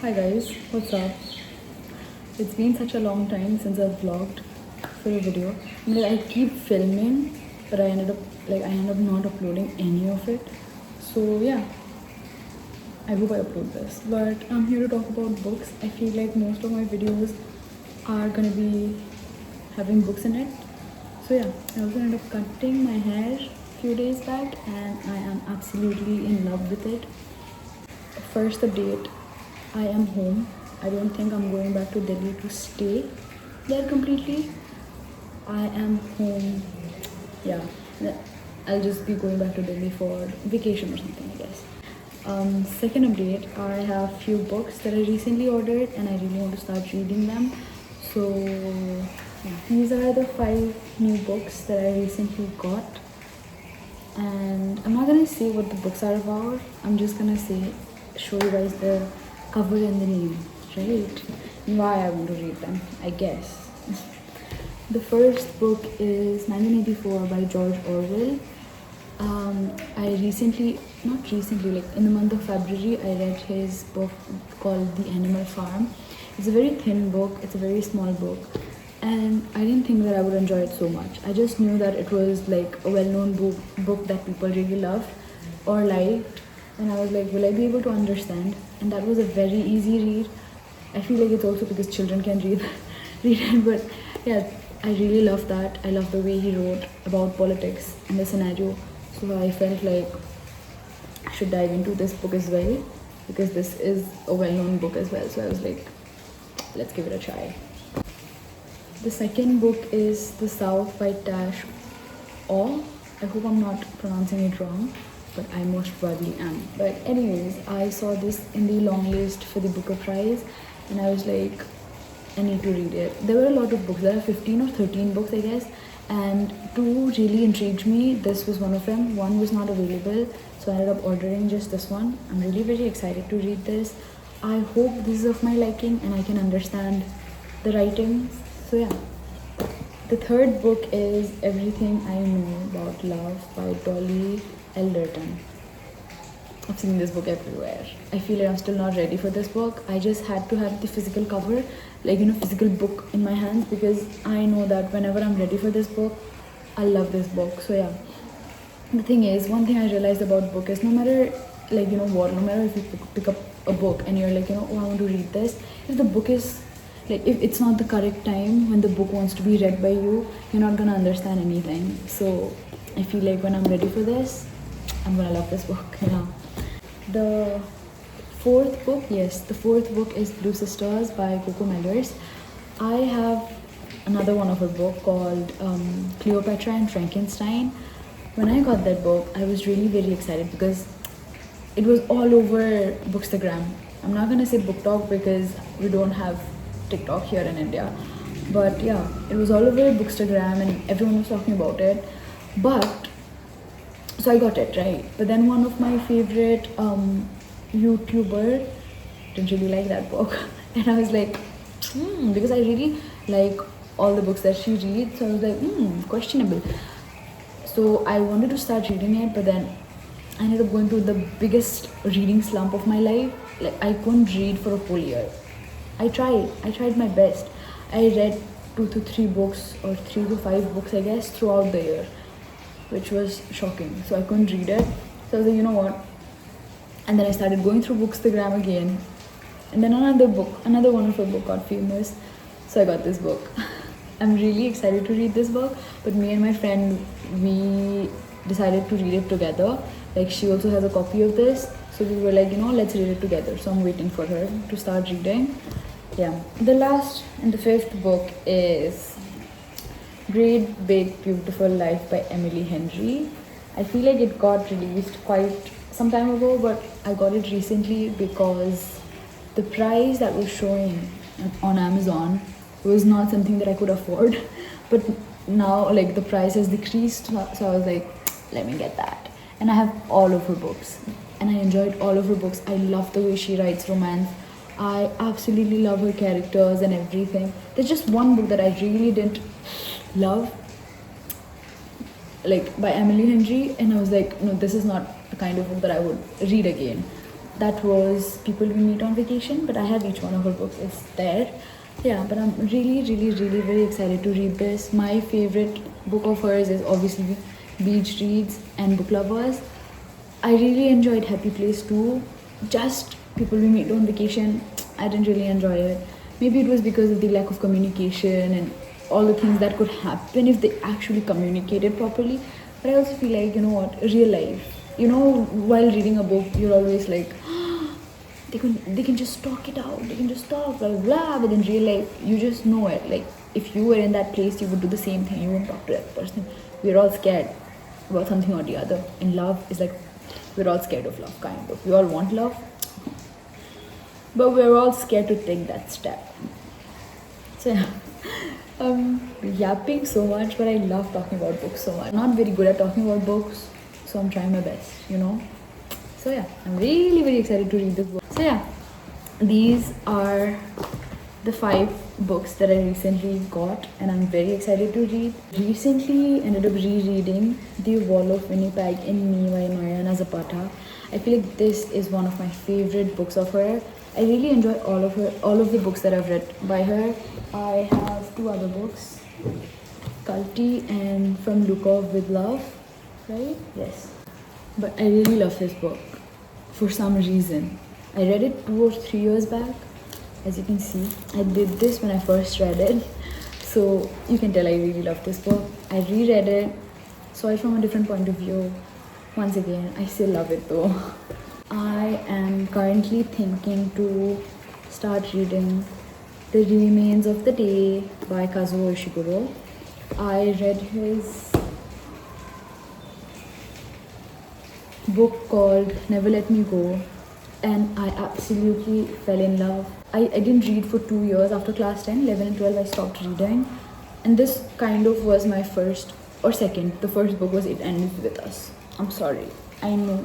Hi guys, what's up? It's been such a long time since I've vlogged for a video. I keep filming, but I end up not uploading any of it. So yeah, I hope I upload this. But I'm here to talk about books. I feel like most of my videos are gonna be having books in it. So yeah, I also ended up cutting my hair a few days back and I am absolutely in love with it. First update, I am home. I don't think I'm going back to Delhi to stay there completely. I am home. Yeah, I'll just be going back to Delhi for vacation or something, I guess. Second update, I have few books that I recently ordered and I really want to start reading them. So yeah, these are the 5 new books that I recently got. And I'm not gonna say what the books are about. I'm just gonna show you guys the cover and the name, right? And why I want to read them, I guess. The first book is 1984 by George Orwell. Like in the month of February, I read his book called The Animal Farm. It's a very thin book, it's a very small book, and I didn't think that I would enjoy it so much. I just knew that it was like a well-known book that people really loved or liked, and I was like, will I be able to understand? And that was a very easy read. I feel like it's also because children can read it, but yeah, I really love that. I love the way he wrote about politics and the scenario. So I felt like I should dive into this book as well because this is a well-known book as well. So I was like, let's give it a try. The second book is The South by Tash Aw. I hope I'm not pronouncing it wrong, but I most probably am. But anyways, I saw this in the long list for the Booker Prize and I was like, I need to read it. There were a lot of books. There are 15 or 13 books, I guess. And 2 really intrigued me. This was one of them. 1 was not available, so I ended up ordering just this one. I'm really very excited to read this. I hope this is of my liking and I can understand the writing. So yeah. The third book is Everything I Know About Love by Dolly Alderton. I've seen this book everywhere. I feel like I'm still not ready for this book. I just had to have the physical cover, physical book in my hands, because I know that whenever I'm ready for this book, I love this book. So yeah. The thing is, one thing I realized about book is no matter no matter if you pick up a book and you're like, oh, I want to read this, if the book is if it's not the correct time when the book wants to be read by you, you're not gonna understand anything. So I feel like when I'm ready for this, I'm gonna love this book. Yeah. The fourth book is Blue Sisters by Coco Mellors. I have another one of her book called Cleopatra and Frankenstein. When I got that book, I was really very excited because it was all over Bookstagram. I'm not gonna say BookTok because we don't have TikTok here in India, but yeah, it was all over Bookstagram and everyone was talking about it. But so I got it, right? But then one of my favorite YouTuber didn't really like that book, and I was like, because I really like all the books that she reads, so I was like, questionable. So I wanted to start reading it, but then I ended up going through the biggest reading slump of my life. Like, I couldn't read for a whole year. I tried my best. I read 2 to 3 books or 3 to 5 books, I guess, throughout the year, which was shocking. So I couldn't read it. So I was like, you know what? And then I started going through Bookstagram again. And then another one of her book got famous. So I got this book. I'm really excited to read this book, but me and my friend, we decided to read it together. Like, she also has a copy of this, so we were like, let's read it together. So I'm waiting for her to start reading. Yeah. The last and the 5th book is Great Big Beautiful Life by Emily Henry. I feel like it got released quite some time ago, but I got it recently because the price that was showing on Amazon was not something that I could afford. But now, the price has decreased, so I was like, let me get that. And I have all of her books, and I enjoyed all of her books. I love the way she writes romance. I absolutely love her characters and everything. There's just one book that I really didn't love, by Emily Henry, and I was like, no, this is not the kind of book that I would read again. that was People We Meet on Vacation, but I have each one of her books. It's there. Yeah, but I'm really, really, really very excited to read this. My favorite book of hers is obviously Beach Reads and Book Lovers. I really enjoyed Happy Place too. Just People We Meet on Vacation, I didn't really enjoy it. Maybe it was because of the lack of communication and all the things that could happen if they actually communicated properly. But I also feel like, you know what, real life. You know, while reading a book, you're always like, they can just talk it out, they can just talk, blah, blah, blah. But in real life, you just know it. Like, if you were in that place, you would do the same thing. You wouldn't talk to that person. We're all scared about something or the other. And love is like, we're all scared of love, kind of. We all want love, but we're all scared to take that step. So yeah, yapping so much, but I love talking about books so much. I'm not very good at talking about books, so I'm trying my best, you know. So yeah, I'm really very excited to read this book. So yeah, these are the 5 books that I recently got and I'm very excited to read. Recently ended up rereading The Wall of Winnipeg in Me by Mariana Zapata. I feel like this is one of my favorite books of her. I really enjoy all of the books that I've read by her. I have 2 other books, Culty and From Lukov with Love, right? Yes. But I really love this book for some reason. I read it 2 or 3 years back. As you can see, I did this when I first read it. So you can tell I really love this book. I reread it, saw it from a different point of view. Once again, I still love it though. I am currently thinking to start reading The Remains of the Day by Kazuo Ishiguro. I read his book called Never Let Me Go and I absolutely fell in love. I didn't read for 2 years. After class 10, 11 and 12 I stopped reading, and this kind of was my first or second. The first book was It Ends With Us. I'm sorry, I know,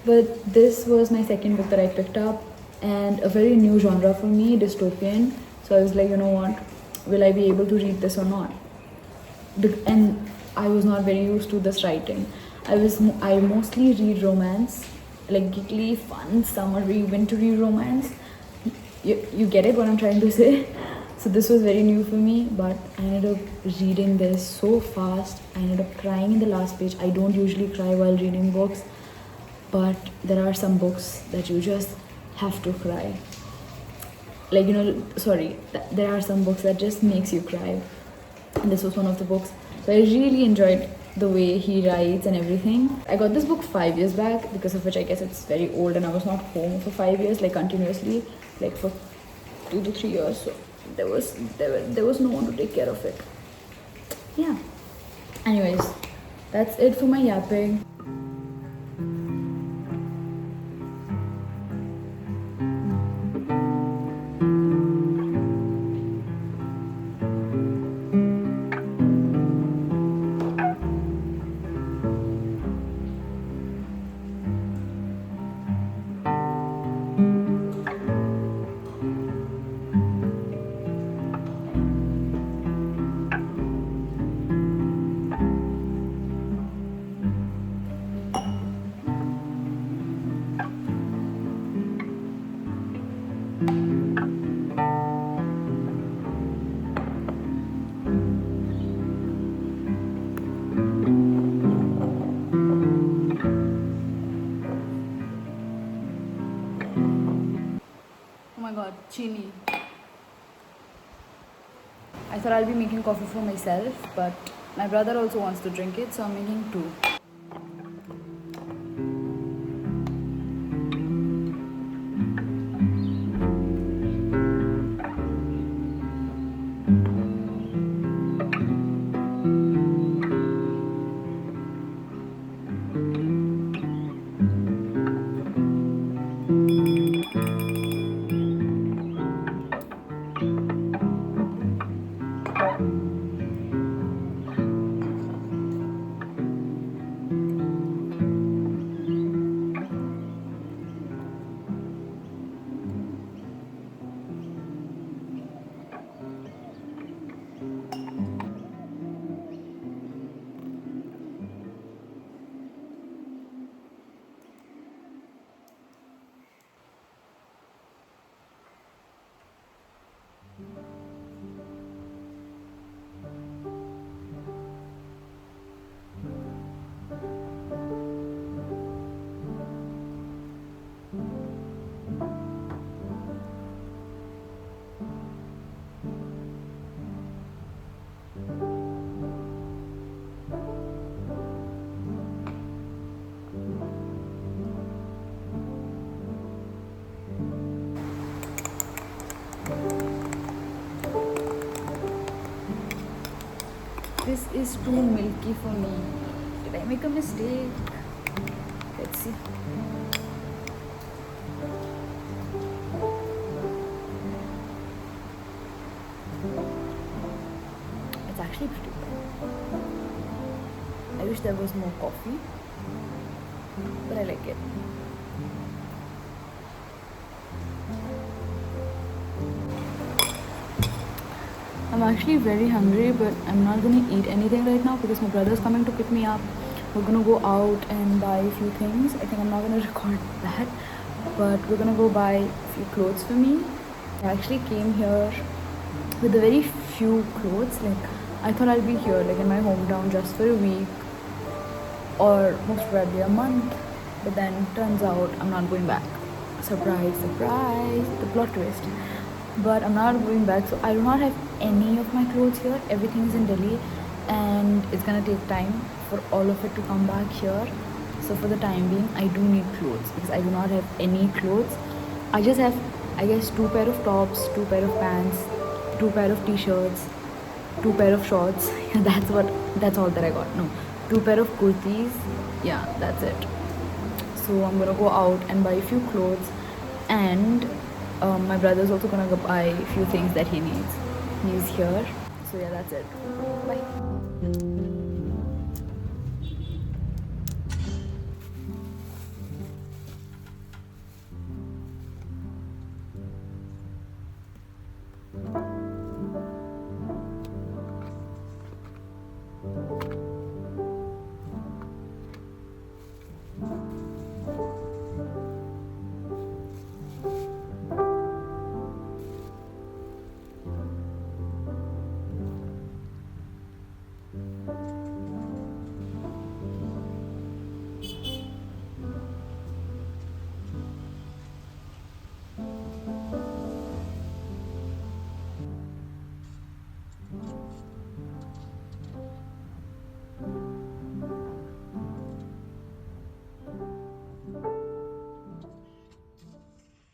but this was my second book that I picked up, and a very new genre for me, dystopian. So I was like, you know what, will I be able to read this or not? And I was not very used to this writing. I mostly read romance, like geekly, fun, summery, wintry romance. You get it what I'm trying to say? So this was very new for me, but I ended up reading this so fast. I ended up crying in the last page. I don't usually cry while reading books, but there are some books that you just have to cry. Like, you know, there are some books that just makes you cry. And this was one of the books. So I really enjoyed the way he writes and everything. I got this book 5 years back, because of which I guess it's very old, and I was not home for 5 years, like continuously, like for 2 to 3 years. So there was no one to take care of it. Yeah. Anyways, that's it for my yapping. Oh my god, chini. I thought I'll be making coffee for myself, but my brother also wants to drink it, so I'm making 2. This is too milky for me. Did I make a mistake? Let's see. It's actually pretty good. I wish there was more coffee, but I like it. I'm actually very hungry, but I'm not gonna eat anything right now because my brother's coming to pick me up. We're gonna go out and buy a few things. I think I'm not gonna record that, but we're gonna go buy a few clothes for me. I actually came here with a very few clothes. Like, I thought I'll be here, like in my hometown, just for a week or most probably a month, but then turns out I'm not going back. Surprise, surprise, the plot twist. But I'm not going back, so I do not have any of my clothes here. Everything is in Delhi, and it's gonna take time for all of it to come back here. So for the time being, I do need clothes because I do not have any clothes. I just have, I guess, 2 pair of tops, 2 pair of pants, 2 pair of t-shirts, 2 pair of shorts. That's all that I got. No, 2 pair of kurtis. Yeah, that's it. So I'm gonna go out and buy a few clothes, and my brother's also gonna go buy a few things that he needs. He's here. So yeah, that's it. Bye.